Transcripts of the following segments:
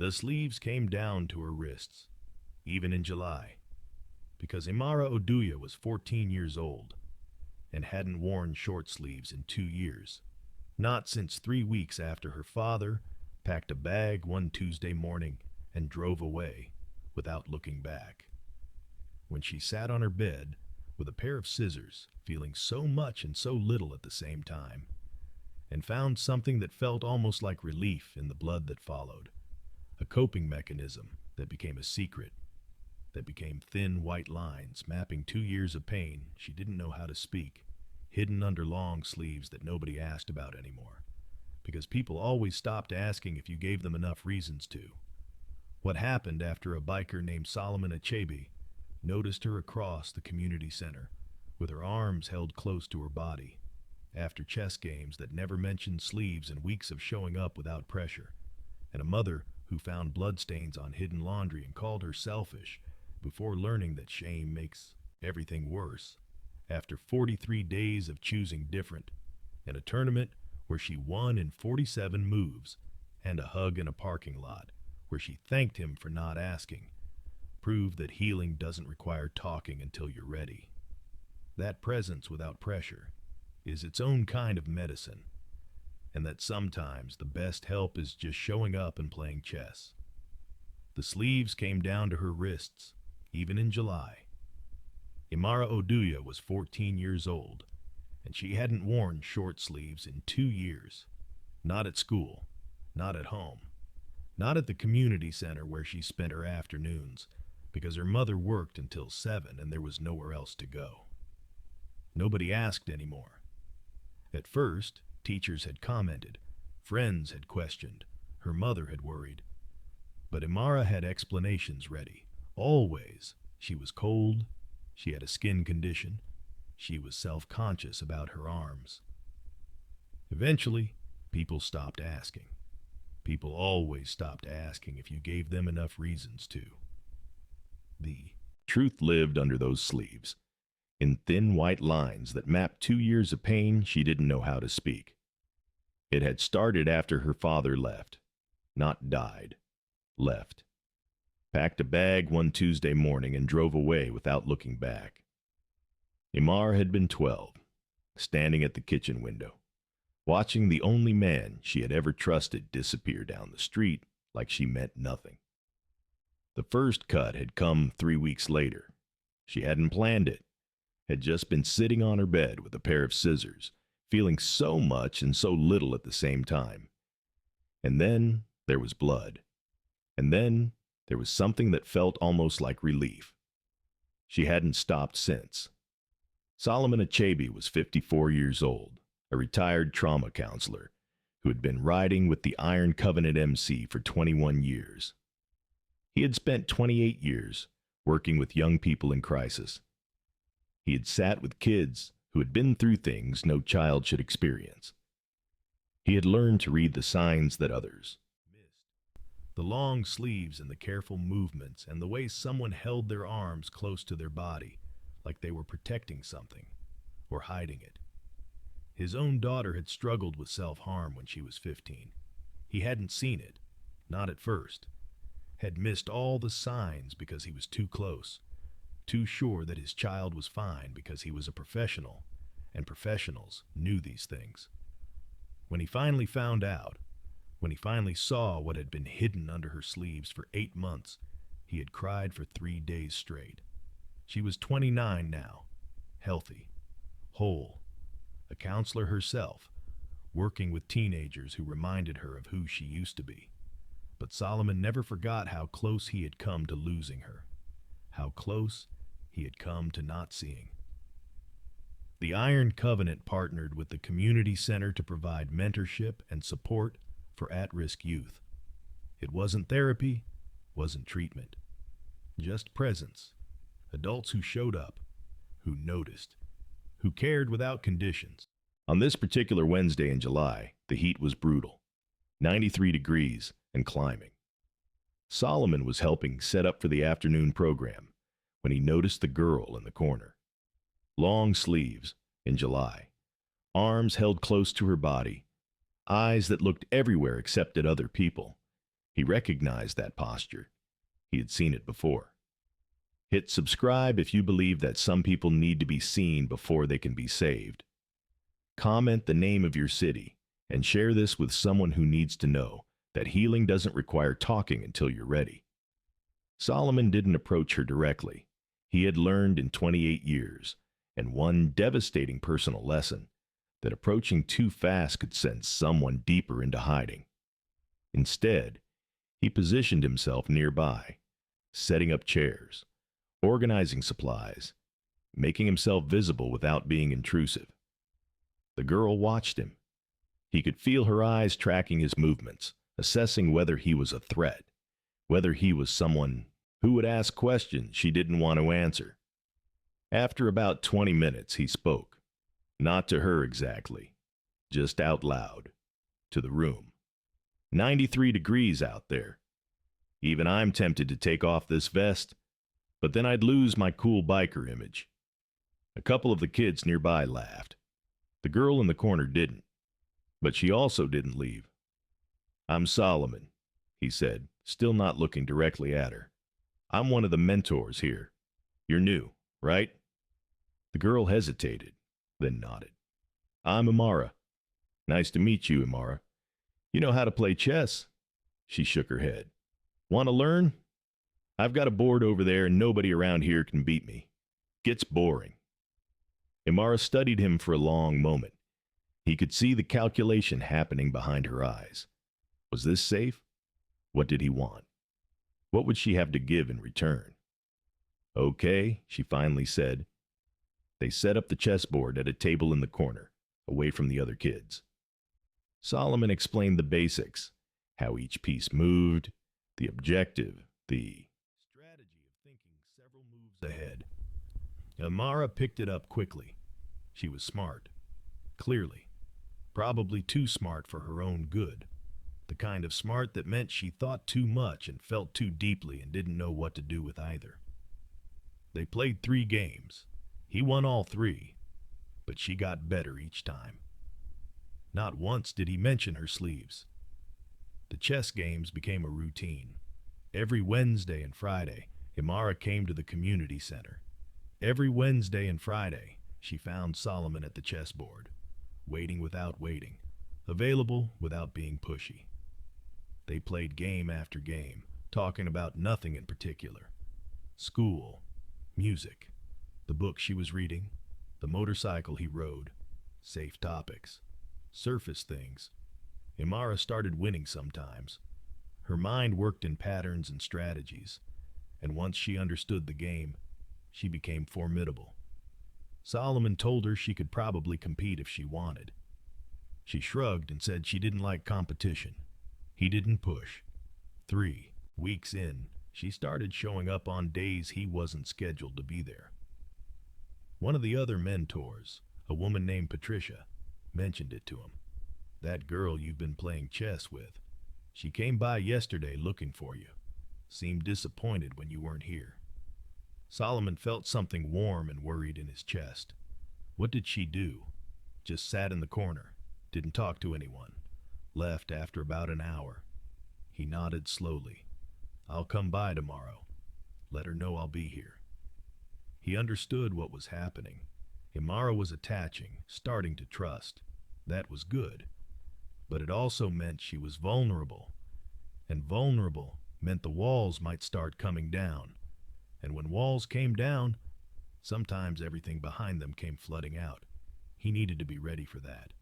The sleeves came down to her wrists, even in July, because Imara Oduya was 14 years old and hadn't worn short sleeves in 2 years, not since 3 weeks after her father packed a bag one Tuesday morning and drove away without looking back. When she sat on her bed with a pair of scissors, feeling so much and so little at the same time, and found something that felt almost like relief in the blood that followed, a coping mechanism that became a secret, that became thin white lines mapping 2 years of pain she didn't know how to speak, hidden under long sleeves that nobody asked about anymore, because people always stopped asking if you gave them enough reasons to. What happened after a biker named Solomon Achebe noticed her across the community center, with her arms held close to her body, after chess games that never mentioned sleeves and weeks of showing up without pressure, and a mother who found bloodstains on hidden laundry and called her selfish before learning that shame makes everything worse, after 43 days of choosing different, and a tournament where she won in 47 moves, and a hug in a parking lot where she thanked him for not asking, proved that healing doesn't require talking until you're ready. That presence without pressure is its own kind of medicine, and that sometimes the best help is just showing up and playing chess. The sleeves came down to her wrists, even in July. Imara Oduya was 14 years old, and she hadn't worn short sleeves in 2 years. Not at school, not at home, not at the community center where she spent her afternoons, because her mother worked until 7 and there was nowhere else to go. Nobody asked anymore. At first, teachers had commented, friends had questioned, her mother had worried. But Imara had explanations ready. Always. She was cold, she had a skin condition, she was self-conscious about her arms. Eventually, people stopped asking. People always stopped asking if you gave them enough reasons to. The truth lived under those sleeves, in thin white lines that mapped 2 years of pain she didn't know how to speak. It had started after her father left, not died, left. Packed a bag one Tuesday morning and drove away without looking back. Imar had been 12, standing at the kitchen window, watching the only man she had ever trusted disappear down the street like she meant nothing. The first cut had come 3 weeks later. She hadn't planned it, had just been sitting on her bed with a pair of scissors, feeling so much and so little at the same time. And then there was blood. And then there was something that felt almost like relief. She hadn't stopped since. Solomon Achebe was 54 years old, a retired trauma counselor who had been riding with the Iron Covenant MC for 21 years. He had spent 28 years working with young people in crisis. He had sat with kids who had been through things no child should experience. He had learned to read the signs that others missed. The long sleeves and the careful movements and the way someone held their arms close to their body, like they were protecting something or hiding it. His own daughter had struggled with self-harm when she was 15. He hadn't seen it, not at first, had missed all the signs because he was too close, too sure that his child was fine because he was a professional, and professionals knew these things. When he finally found out, when he finally saw what had been hidden under her sleeves for 8 months, he had cried for 3 days straight. She was 29 now, healthy, whole, a counselor herself, working with teenagers who reminded her of who she used to be. But Solomon never forgot how close he had come to losing her, how close he had come to not seeing. The Iron Covenant partnered with the community center to provide mentorship and support for at-risk youth. It wasn't therapy, wasn't treatment, just presence. Adults who showed up, who noticed, who cared without conditions. On this particular Wednesday in July, the heat was brutal, 93 degrees and climbing. Solomon was helping set up for the afternoon program when he noticed the girl in the corner. Long sleeves in July, arms held close to her body, eyes that looked everywhere except at other people, He recognized that posture. He had seen it before. Hit subscribe if you believe that some people need to be seen before they can be saved. Comment the name of your city and share this with someone who needs to know that healing doesn't require talking until you're ready. Solomon didn't approach her directly. He had learned in 28 years, and one devastating personal lesson, that approaching too fast could send someone deeper into hiding. Instead, he positioned himself nearby, setting up chairs, organizing supplies, making himself visible without being intrusive. The girl watched him. He could feel her eyes tracking his movements, assessing whether he was a threat, whether he was someone who would ask questions she didn't want to answer. After about 20 minutes, he spoke. Not to her exactly, just out loud, to the room. 93 degrees out there. Even I'm tempted to take off this vest, but then I'd lose my cool biker image. A couple of the kids nearby laughed. The girl in the corner didn't, but she also didn't leave. I'm Solomon, he said, still not looking directly at her. I'm one of the mentors here. You're new, right? The girl hesitated, then nodded. I'm Imara. Nice to meet you, Imara. You know how to play chess? She shook her head. Want to learn? I've got a board over there and nobody around here can beat me. Gets boring. Imara studied him for a long moment. He could see the calculation happening behind her eyes. Was this safe? What did he want? What would she have to give in return? Okay, she finally said. They set up the chessboard at a table in the corner, away from the other kids. Solomon explained the basics, how each piece moved, the objective, the strategy of thinking several moves ahead. Imara picked it up quickly. She was smart, clearly, probably too smart for her own good. The kind of smart that meant she thought too much and felt too deeply and didn't know what to do with either. They played 3 games. He won all 3, but she got better each time. Not once did he mention her sleeves. The chess games became a routine. Every Wednesday and Friday, Imara came to the community center. Every Wednesday and Friday, she found Solomon at the chessboard, waiting without waiting, available without being pushy. They played game after game, talking about nothing in particular. School, music, the book she was reading, the motorcycle he rode, safe topics, surface things. Imara started winning sometimes. Her mind worked in patterns and strategies, and once she understood the game, she became formidable. Solomon told her she could probably compete if she wanted. She shrugged and said she didn't like competition. He didn't push. 3 weeks in, she started showing up on days he wasn't scheduled to be there. One of the other mentors, a woman named Patricia, mentioned it to him. That girl you've been playing chess with. She came by yesterday looking for you. Seemed disappointed when you weren't here. Solomon felt something warm and worried in his chest. What did she do? Just sat in the corner, didn't talk to anyone. Left after about an hour. He nodded slowly. I'll come by tomorrow. Let her know I'll be here. He understood what was happening. Imara was attaching, starting to trust. That was good. But it also meant she was vulnerable. And vulnerable meant the walls might start coming down. And when walls came down, sometimes everything behind them came flooding out. He needed to be ready for that.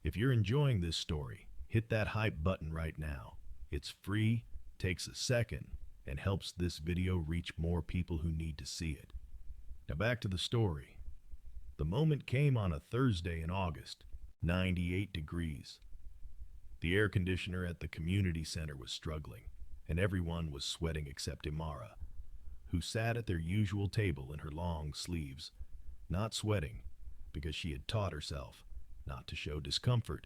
If you're enjoying this story, hit that hype button right now. It's free, takes a second, and helps this video reach more people who need to see it. Now back to the story. The moment came on a Thursday in August, 98 degrees. The air conditioner at the community center was struggling, and everyone was sweating except Imara, who sat at their usual table in her long sleeves, not sweating because she had taught herself not to show discomfort,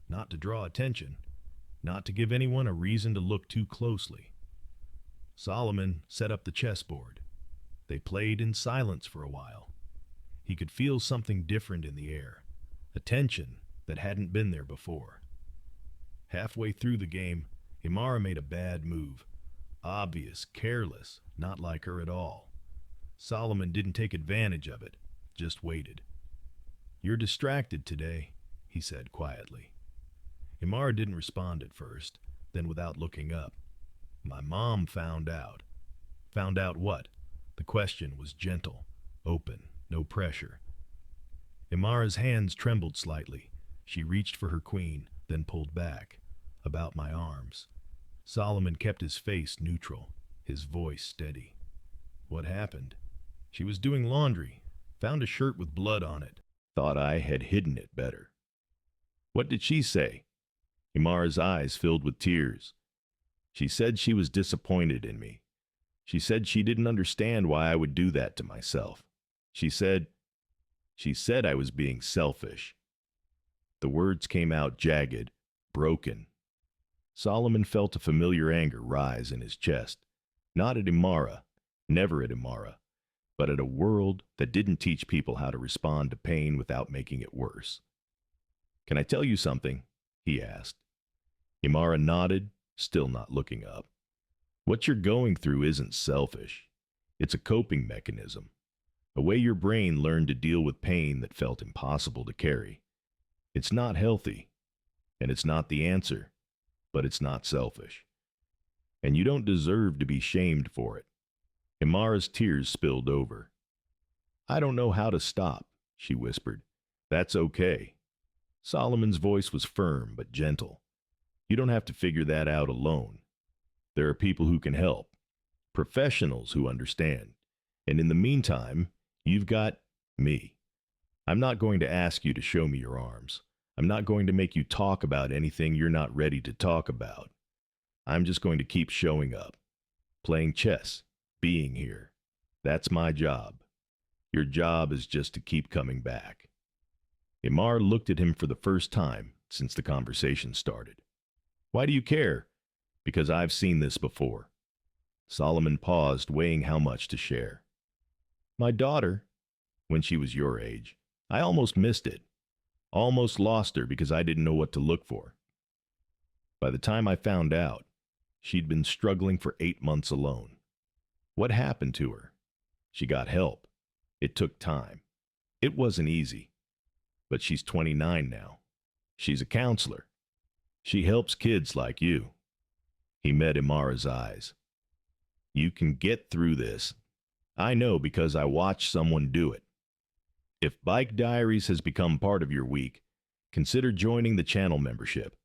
not to draw attention, not to give anyone a reason to look too closely. Solomon set up the chessboard. They played in silence for a while. He could feel something different in the air, a tension that hadn't been there before. Halfway through the game, Imara made a bad move. Obvious, careless, not like her at all. Solomon didn't take advantage of it, just waited. "You're distracted today," he said quietly. Imara didn't respond at first, then without looking up. "My mom found out." "Found out what?" The question was gentle, open, no pressure. Imara's hands trembled slightly. She reached for her queen, then pulled back, about my arms. Solomon kept his face neutral, his voice steady. "What happened?" "She was doing laundry, found a shirt with blood on it. Thought I had hidden it better." "What did she say?" Imara's eyes filled with tears. "She said she was disappointed in me. She said she didn't understand why I would do that to myself. She said I was being selfish." The words came out jagged, broken. Solomon felt a familiar anger rise in his chest. Not at Imara, never at Imara, but at a world that didn't teach people how to respond to pain without making it worse. "Can I tell you something?" he asked. Imara nodded, still not looking up. "What you're going through isn't selfish. It's a coping mechanism, a way your brain learned to deal with pain that felt impossible to carry. It's not healthy, and it's not the answer, but it's not selfish. And you don't deserve to be shamed for it." Imara's tears spilled over. "I don't know how to stop," she whispered. "That's okay." Solomon's voice was firm but gentle. "You don't have to figure that out alone. There are people who can help, professionals who understand. And in the meantime, you've got me. I'm not going to ask you to show me your arms. I'm not going to make you talk about anything you're not ready to talk about. I'm just going to keep showing up, playing chess, being here. That's my job. Your job is just to keep coming back." Imar looked at him for the first time since the conversation started. "Why do you care?" "Because I've seen this before." Solomon paused, weighing how much to share. "My daughter, when she was your age, I almost missed it. Almost lost her because I didn't know what to look for. By the time I found out, she'd been struggling for 8 months alone. What happened to her? She got help. It took time. It wasn't easy. But she's 29 now. She's a counselor. She helps kids like you." He met Imara's eyes. "You can get through this. I know because I watched someone do it. If Bike Diaries has become part of your week, consider joining the channel membership.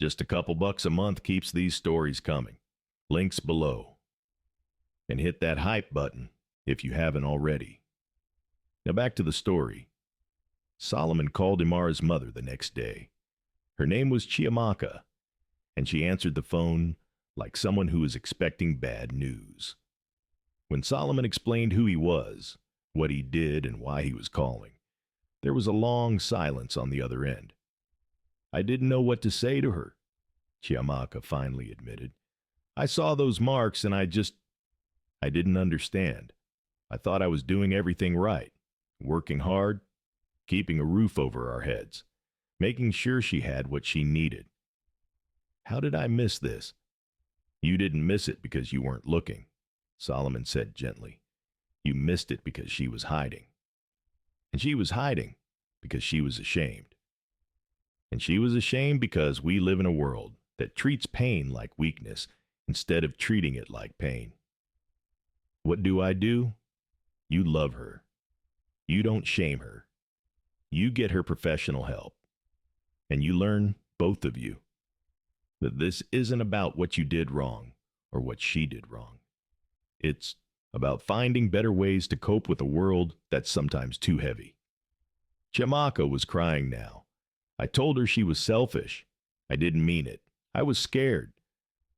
Just a couple bucks a month keeps these stories coming. Links below. And hit that hype button if you haven't already." Now back to the story. Solomon called Imara's mother the next day. Her name was Chiamaka, and she answered the phone like someone who was expecting bad news. When Solomon explained who he was, what he did, and why he was calling, there was a long silence on the other end. "I didn't know what to say to her," Chiamaka finally admitted. "I saw those marks and I didn't understand. I thought I was doing everything right, working hard, keeping a roof over our heads, making sure she had what she needed. How did I miss this?" "You didn't miss it because you weren't looking," Solomon said gently. "You missed it because she was hiding. And she was hiding because she was ashamed. And she was ashamed because we live in a world that treats pain like weakness instead of treating it like pain. What do? You love her. You don't shame her. You get her professional help. And you learn, both of you, that this isn't about what you did wrong or what she did wrong. It's about finding better ways to cope with a world that's sometimes too heavy." Chiamaka was crying now. "I told her she was selfish. I didn't mean it. I was scared.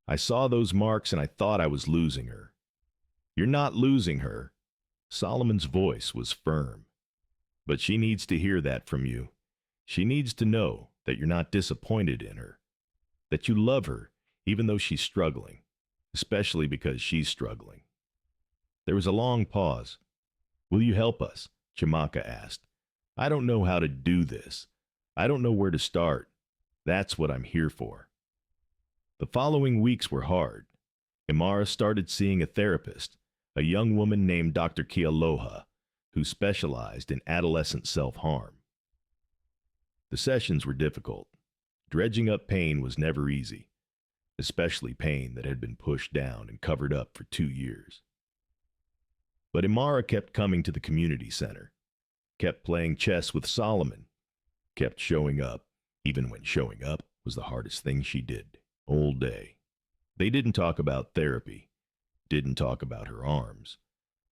I saw those marks and I thought I was losing her." "You're not losing her." Solomon's voice was firm. "But she needs to hear that from you. She needs to know that you're not disappointed in her, that you love her even though she's struggling, especially because she's struggling." There was a long pause. "Will you help us?" Chiamaka asked. "I don't know how to do this. I don't know where to start. That's what I'm here for." The following weeks were hard. Imara started seeing a therapist, a young woman named Dr. Kealoha, who specialized in adolescent self-harm. The sessions were difficult. Dredging up pain was never easy, especially pain that had been pushed down and covered up for 2 years. But Imara kept coming to the community center, kept playing chess with Solomon, kept showing up, even when showing up was the hardest thing she did all day. They didn't talk about therapy, didn't talk about her arms,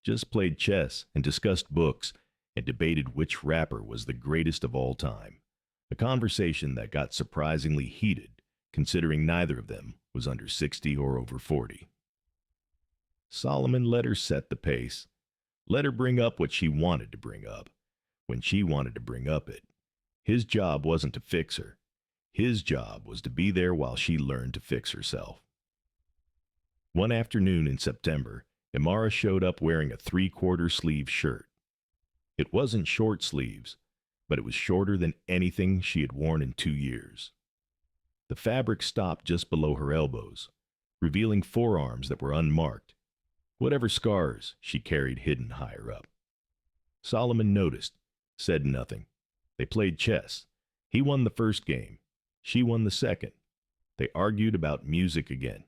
just played chess and discussed books and debated which rapper was the greatest of all time, a conversation that got surprisingly heated, considering neither of them was under 60 or over 40. Solomon let her set the pace, let her bring up what she wanted to bring up, when she wanted to bring up it. His job wasn't to fix her. His job was to be there while she learned to fix herself. One afternoon in September, Imara showed up wearing a 3/4 sleeve shirt. It wasn't short sleeves, but it was shorter than anything she had worn in 2 years. The fabric stopped just below her elbows, revealing forearms that were unmarked, whatever scars she carried hidden higher up. Solomon noticed, said nothing. They played chess. He won the first game. She won the second. They argued about music again.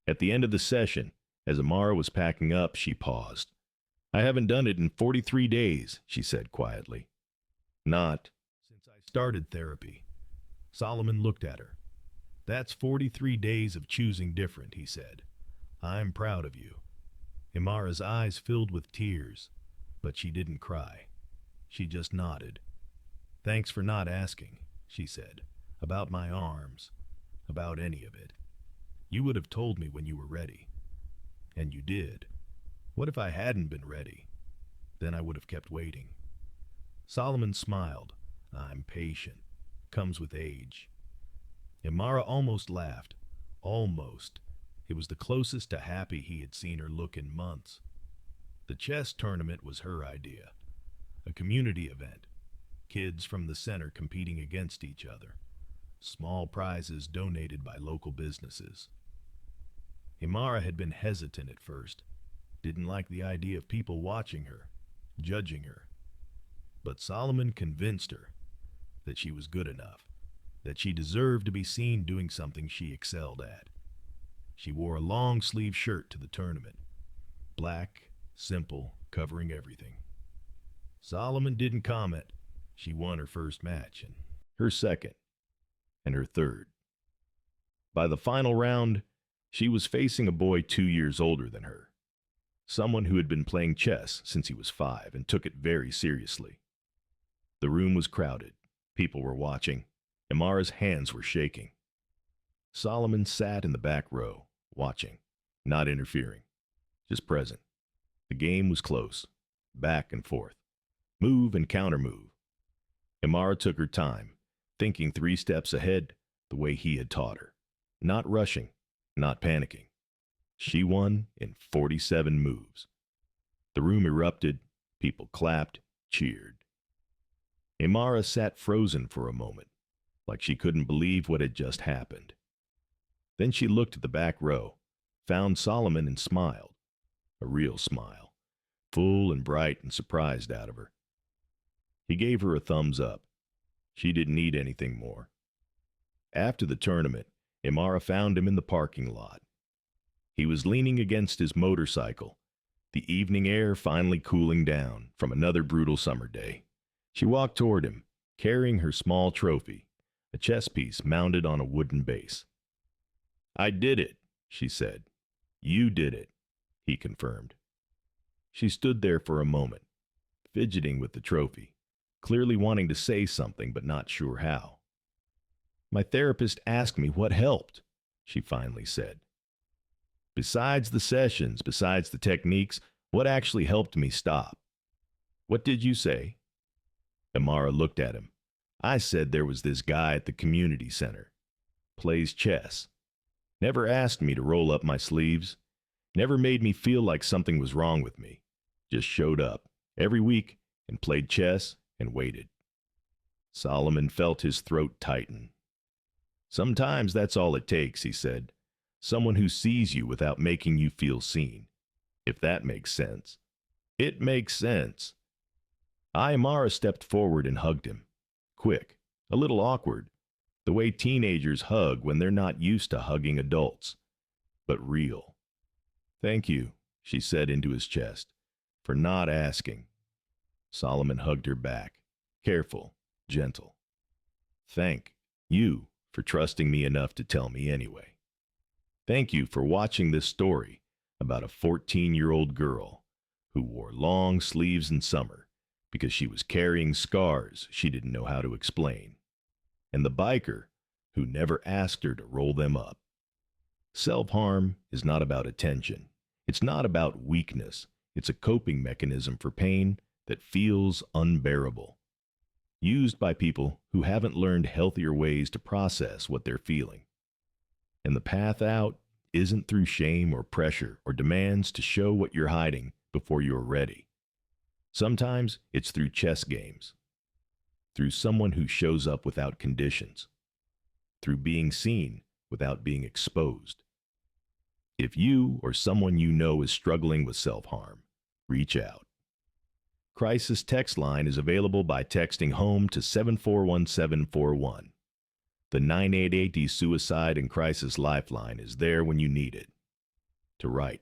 At the end of the session, as Imara was packing up, she paused. "I haven't done it in 43 days, she said quietly. "Not since I started therapy." Solomon looked at her. "That's 43 days of choosing different," he said. "I'm proud of you." Imara's eyes filled with tears, but she didn't cry. She just nodded. "Thanks for not asking," she said, "about my arms, about any of it. You would have told me when you were ready. And you did. What if I hadn't been ready? Then I would have kept waiting." Solomon smiled. "I'm patient. Comes with age." Imara almost laughed. Almost. It was the closest to happy he had seen her look in months. The chess tournament was her idea. A community event. Kids from the center competing against each other. Small prizes donated by local businesses. Imara had been hesitant at first. Didn't like the idea of people watching her, judging her. But Solomon convinced her that she was good enough, that she deserved to be seen doing something she excelled at. She wore a long-sleeve shirt to the tournament. Black, simple, covering everything. Solomon didn't comment. She won her first match, and her second, and her third. By the final round, she was facing a boy 2 years older than her. Someone who had been playing chess since he was 5 and took it very seriously. The room was crowded. People were watching. Imara's hands were shaking. Solomon sat in the back row, watching, not interfering, just present. The game was close, back and forth, move and counter-move. Imara took her time, thinking 3 steps ahead the way he had taught her, not rushing, not panicking. She won in 47 moves. The room erupted, people clapped, cheered. Imara sat frozen for a moment, like she couldn't believe what had just happened. Then she looked at the back row, found Solomon and smiled, a real smile, full and bright and surprised out of her. He gave her a thumbs up. She didn't need anything more. After the tournament, Imara found him in the parking lot. He was leaning against his motorcycle, the evening air finally cooling down from another brutal summer day. She walked toward him, carrying her small trophy, a chess piece mounted on a wooden base. "I did it," she said. "You did it," he confirmed. She stood there for a moment, fidgeting with the trophy, clearly wanting to say something but not sure how. "My therapist asked me what helped," she finally said. "Besides the sessions, besides the techniques, what actually helped me stop?" "What did you say?" Imara looked at him. "I said there was this guy at the community center. Plays chess. Never asked me to roll up my sleeves. Never made me feel like something was wrong with me. Just showed up every week and played chess and waited." Solomon felt his throat tighten. Sometimes that's all it takes, he said. Someone who sees you without making you feel seen. If that makes sense. It makes sense. Imara stepped forward and hugged him. Quick, a little awkward, the way teenagers hug when they're not used to hugging adults. But real. Thank you, she said into his chest, for not asking. Solomon hugged her back, careful, gentle. Thank you for trusting me enough to tell me anyway. Thank you for watching this story about a 14-year-old girl who wore long sleeves in summer because she was carrying scars she didn't know how to explain, and the biker who never asked her to roll them up. Self-harm is not about attention. It's not about weakness. It's a coping mechanism for pain that feels unbearable, used by people who haven't learned healthier ways to process what they're feeling. And the path out isn't through shame or pressure or demands to show what you're hiding before you're ready. Sometimes it's through chess games, through someone who shows up without conditions, through being seen without being exposed. If you or someone you know is struggling with self-harm, reach out. Crisis text line is available by texting HOME to 741741. The 988 Suicide and Crisis Lifeline is there when you need it. To write,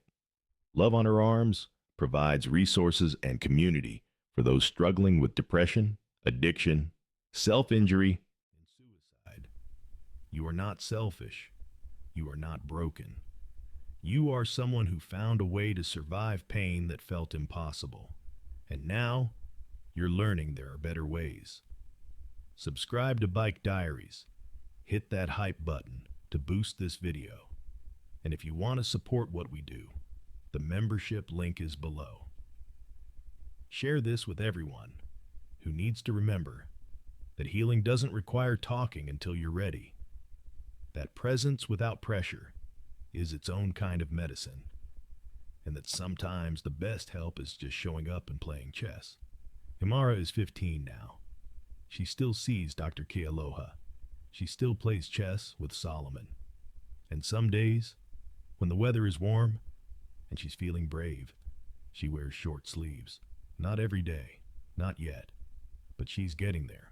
Love on Her Arms provides resources and community for those struggling with depression, addiction, self-injury, and suicide. You are not selfish. You are not broken. You are someone who found a way to survive pain that felt impossible. And now, you're learning there are better ways. Subscribe to Bike Diaries. Hit that hype button to boost this video. And if you want to support what we do, the membership link is below. Share this with everyone who needs to remember that healing doesn't require talking until you're ready. That presence without pressure is its own kind of medicine. And that sometimes the best help is just showing up and playing chess. Imara is 15 now. She still sees Dr. Kealoha. She still plays chess with Solomon. And some days, when the weather is warm and she's feeling brave, she wears short sleeves. Not every day, not yet, but she's getting there.